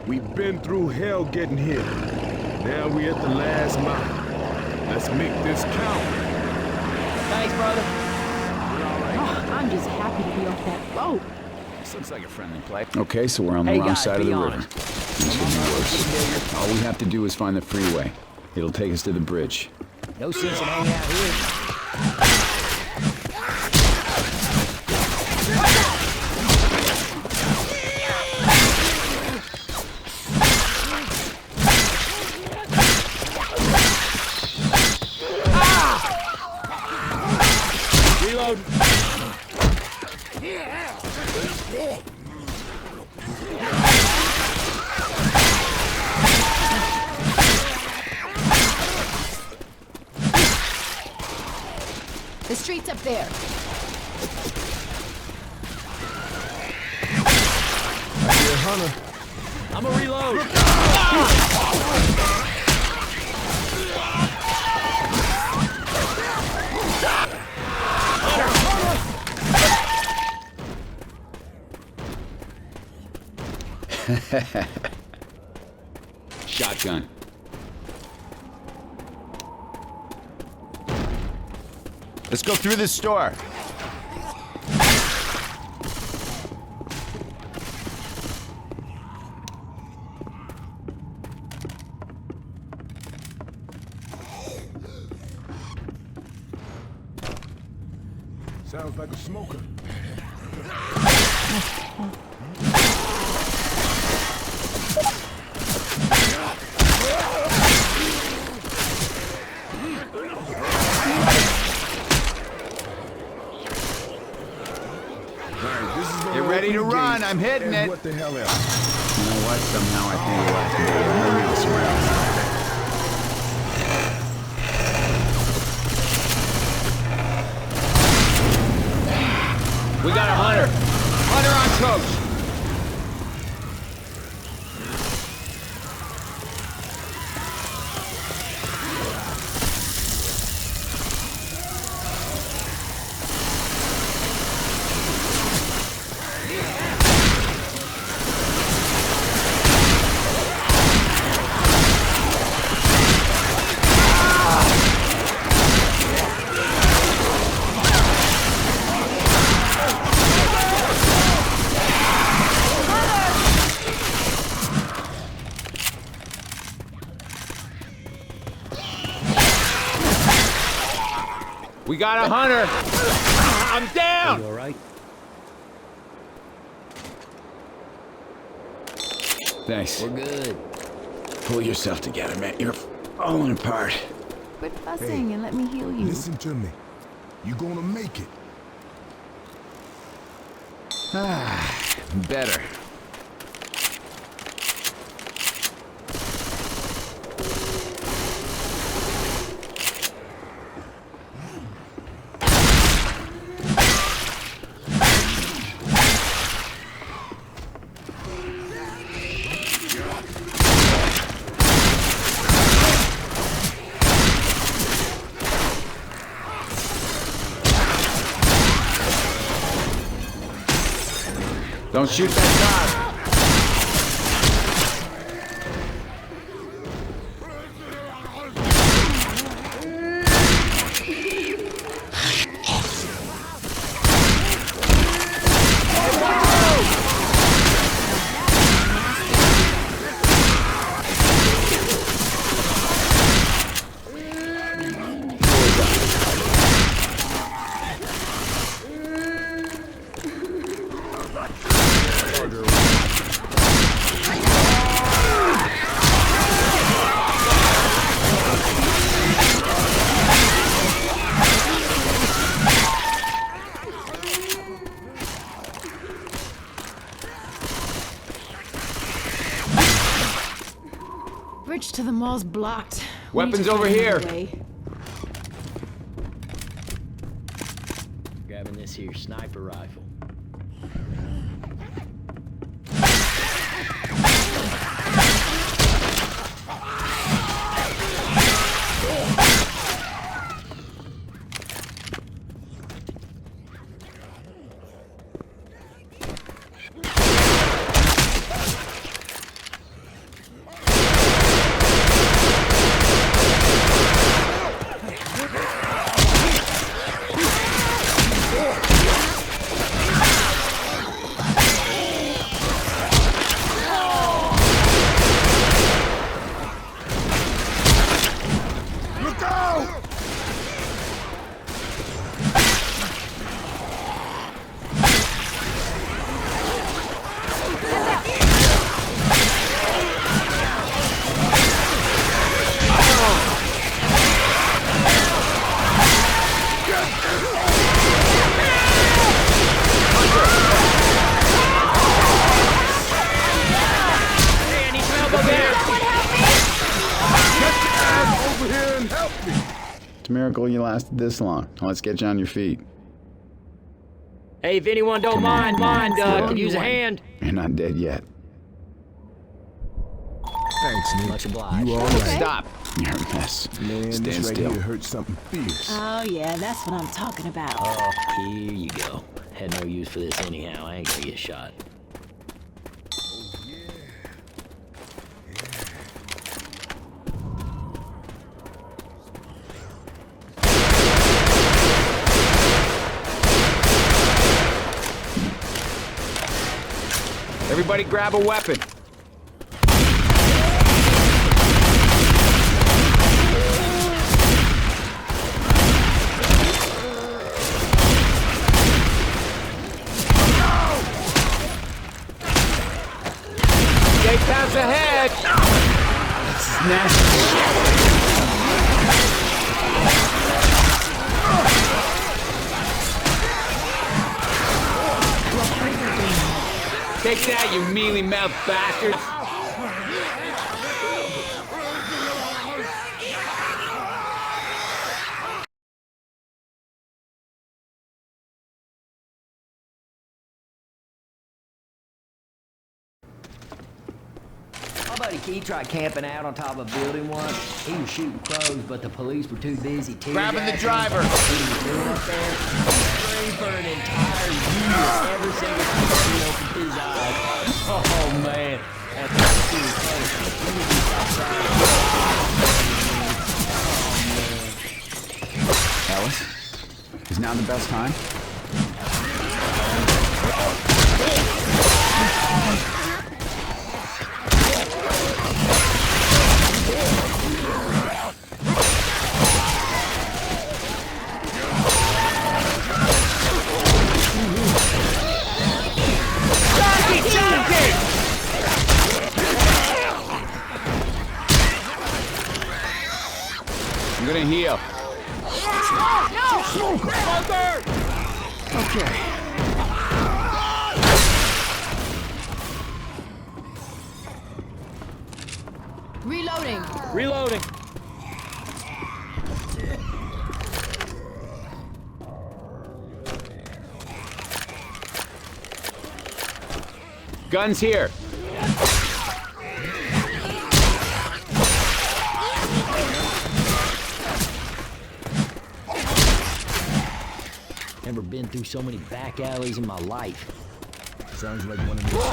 We've been through hell getting here. Now we at the last mile. Let's make this count. Thanks, brother. Oh, I'm just happy to be off that boat. This looks like a friendly place. Okay, so we're on the Hey, wrong guys, side of be the river. honest. This could be worse. All we have to do is find the freeway. It'll take us to the bridge. No sense in hanging out here. Reload. The street's up there. I hear Hunter. I'm gonna reload. Shotgun. Let's go through this store. Sounds like a smoker. Get ready to run. I'm hitting it. What the hell else? You know what? Somehow I think we'll have to hurry this round. We got a hunter. Hunter on coach. We got a hunter. I'm down. You all right? Thanks. We're good. Pull yourself together, man. You're falling apart. Quit fussing and let me heal you. Listen to me. You gonna make it. Better. Don't shoot that car. Bridge to the mall's blocked. We need Weapons to over find here. another way. Grabbing this here sniper rifle. miracle you lasted this long. Let's get you on your feet. Hey, if anyone don't mind, could use a hand. You're not dead yet. Thanks, Nick. Much obliged. You all right? Stop. You're a mess. Man, Stand this right still. here hurts something fierce. Oh, yeah, that's what I'm talking about. Oh, here you go. Had no use for this anyhow. I ain't gonna get shot. Everybody grab a weapon. Stay pass ahead. This is nasty. Take that, you mealy-mouthed bastards. My buddy Keith tried camping out on top of a building once. He was shooting crows, but the police were too busy Grabbing the tear-gassing driver. what he was doing up there. Screamed for an entire year. Every single time he opened his eyes. Oh man, that's too close. Let me just stop trying. Ellis, is now the best time? I'm gonna heal. Reloading. Reloading. Guns here. Never been through so many back alleys in my life. Sounds like one of those.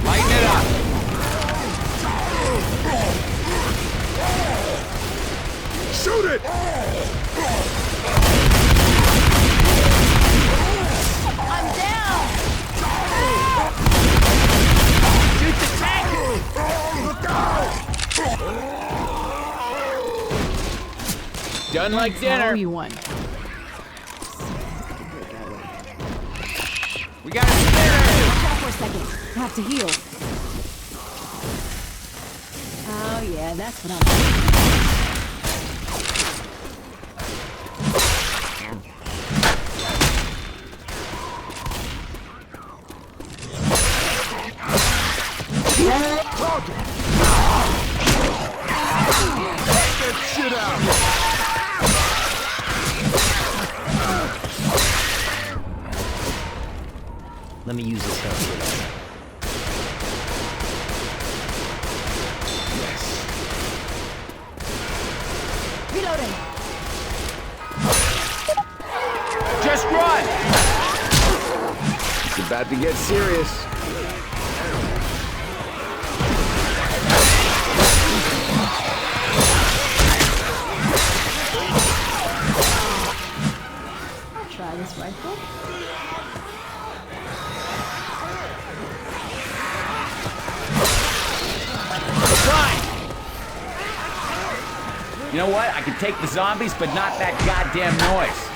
Lighten it up. Shoot it! I'm down. Shoot the tank! Done like dinner. Oh, you won. We got a spinner. Watch out for a second. I have to heal. Oh, yeah, that's what I'm Shit out! Let me use this help kit. reloading. Just run. It's about to get serious. I'll try this rifle. You know what? I can take the zombies, but not that goddamn noise.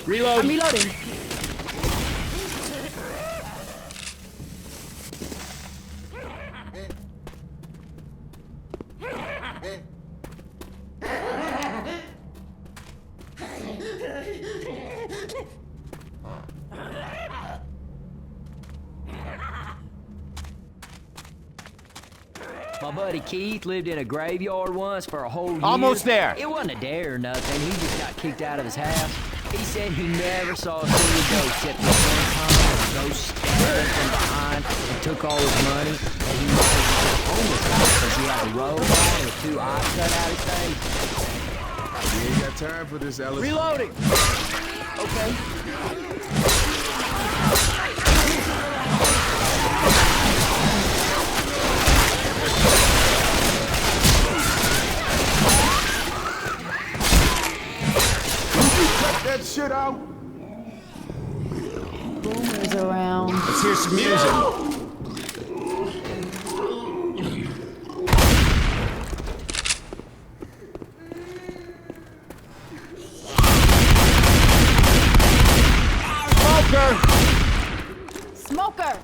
Reload. I'm reloading. My buddy Keith lived in a graveyard once for a whole year. Almost there. It wasn't a dare or nothing. He just got kicked out of his house. He said he never saw a single ghost except this one time a ghost stabbed him from behind and took all his money. And he might have been homeless because he had a robe on with 2 eyes cut out his face. We ain't got time for this, Ellis. Reloading! Okay. Cut that shit out. Boomers around. Let's hear some music. Smoker!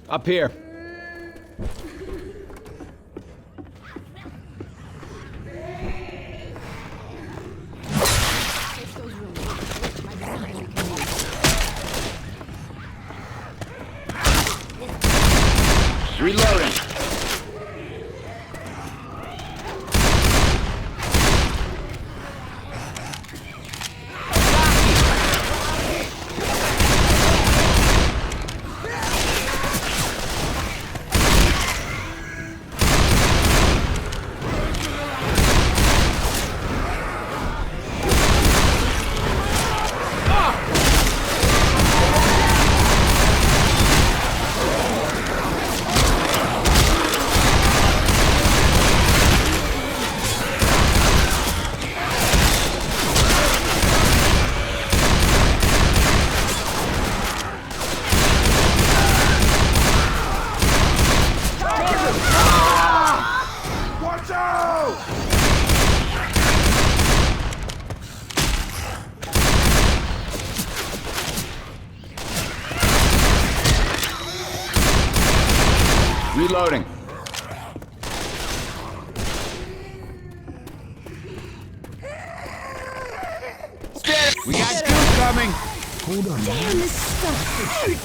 Up here. Reloading. Watch out! Reloading. We got goop coming. Hold on, man.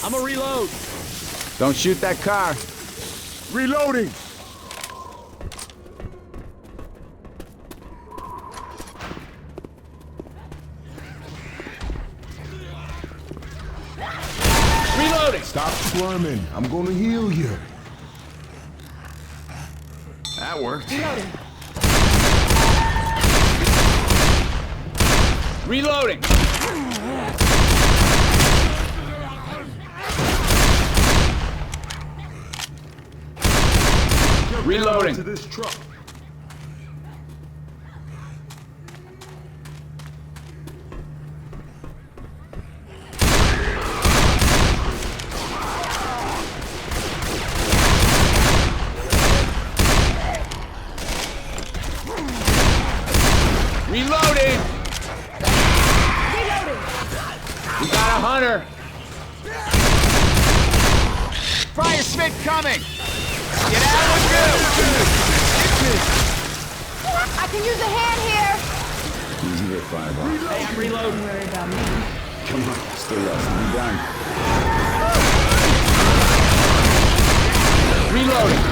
I'm a reload. Don't shoot that car. Reloading. Reloading. Stop squirming. I'm gonna heal you. That worked. Reloading. Reloading. To this truck. Reloading. We got a hunter. Fire Smith coming. Get out of the I can use a hand here! Easy there, Fireball. Hey, I'm reloading. Don't worry about me. Come on, stay rest. Be done. Reloading.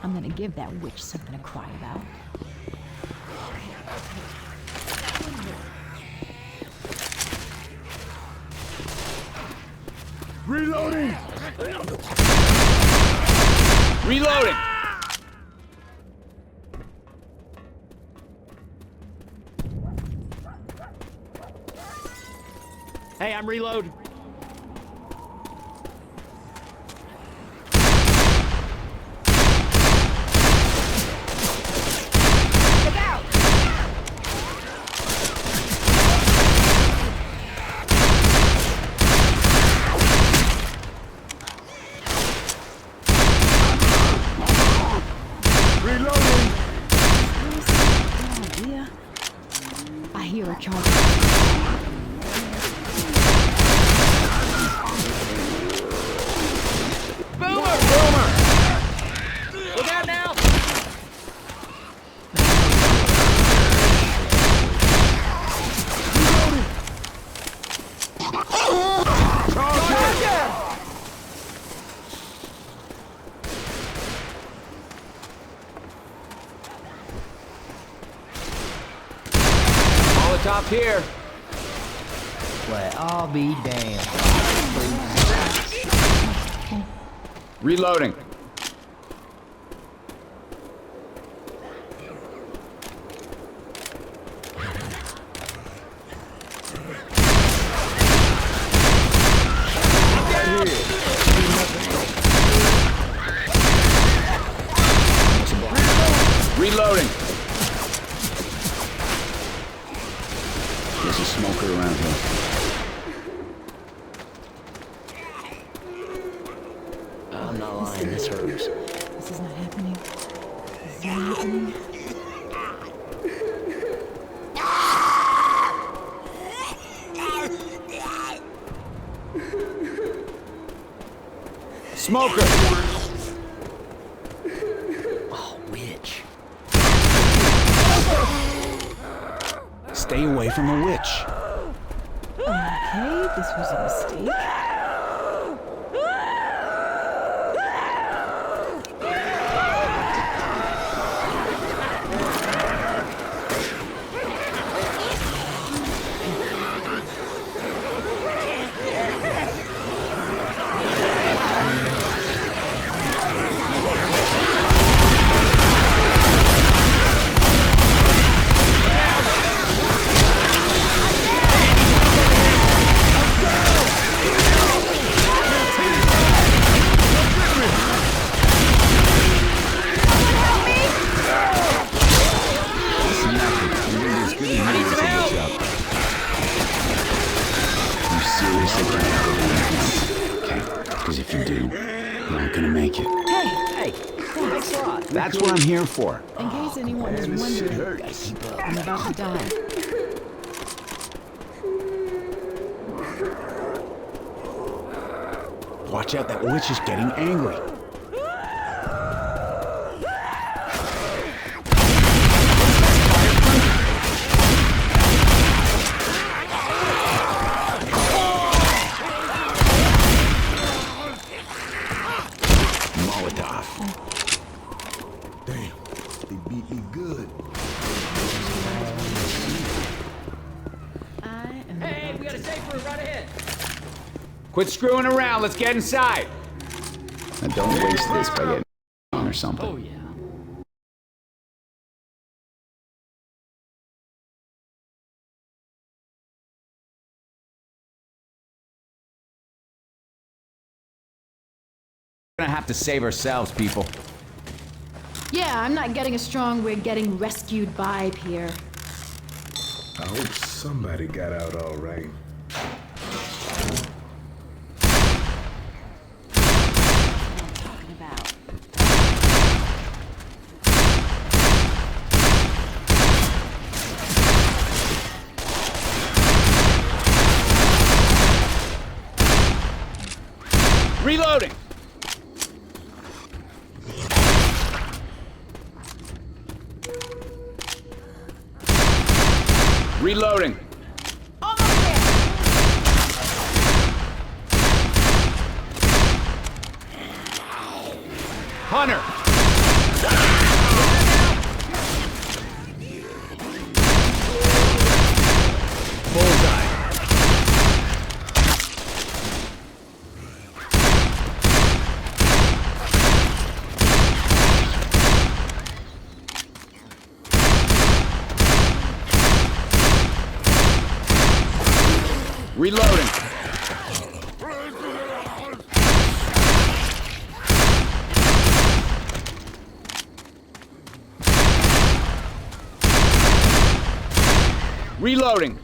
I'm gonna give that witch something to cry about. Reloading. Reloading. Hey, I'm reloading. up here. Well, I'll be damned. Reloading. Reloading. There's a smoker around here. I'm not lying, this hurts. This is not happening. This is not happening. Smoker. Oh, witch. Stay away from the witch. Okay, this was a mistake. Because if you do, you're not gonna make it. Hey, thanks a lot. That's what I'm here for. In case anyone is wondering, I'm about to die. Watch out, that witch is getting angry. Molotov. Damn, they beat me good. I am Hey, we got a safe room right ahead. Quit screwing around. Let's get inside. Now don't waste this by getting on or something. Oh, yeah. We're gonna have to save ourselves, people. Yeah, I'm not getting a strong we're getting rescued vibe here. I hope somebody got out all right. What I'm talking about. Reloading. Reloading. Hunter. Bullseye. Reloading. Reloading.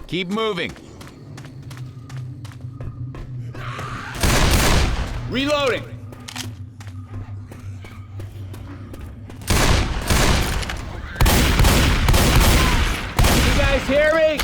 Keep moving. Reloading. You guys hear me?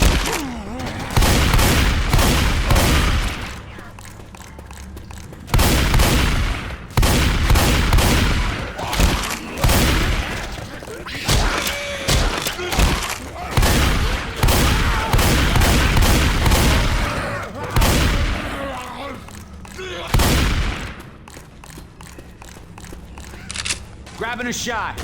Grabbing a shot.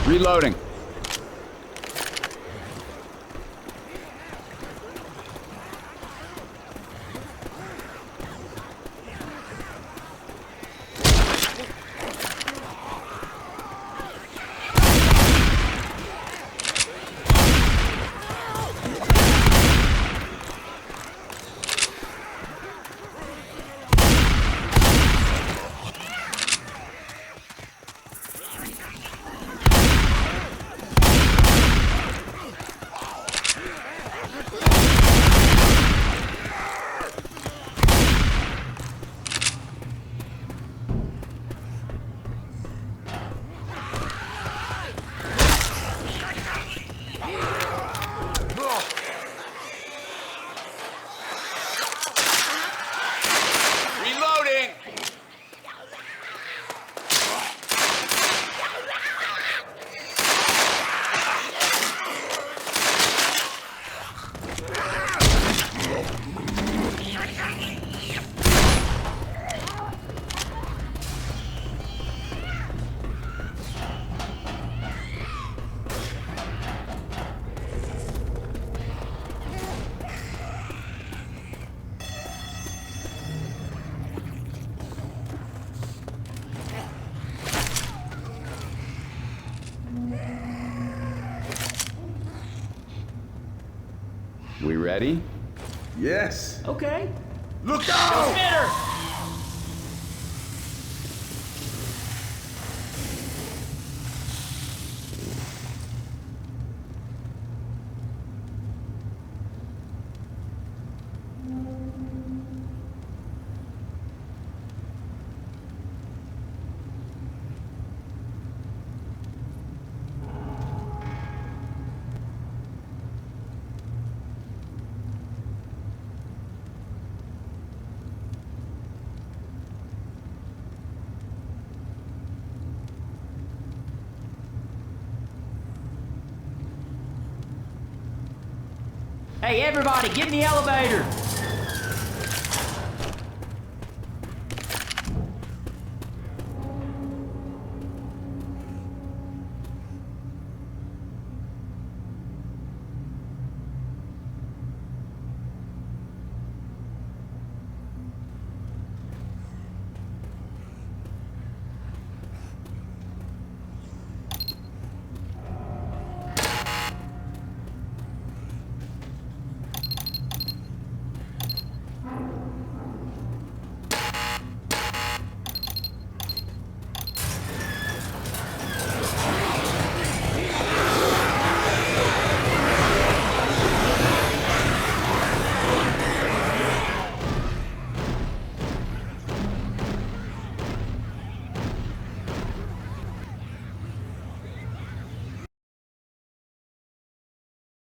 Reloading. Reloading! We ready? Yes. Okay. Look out! Hey, everybody, get in the elevator.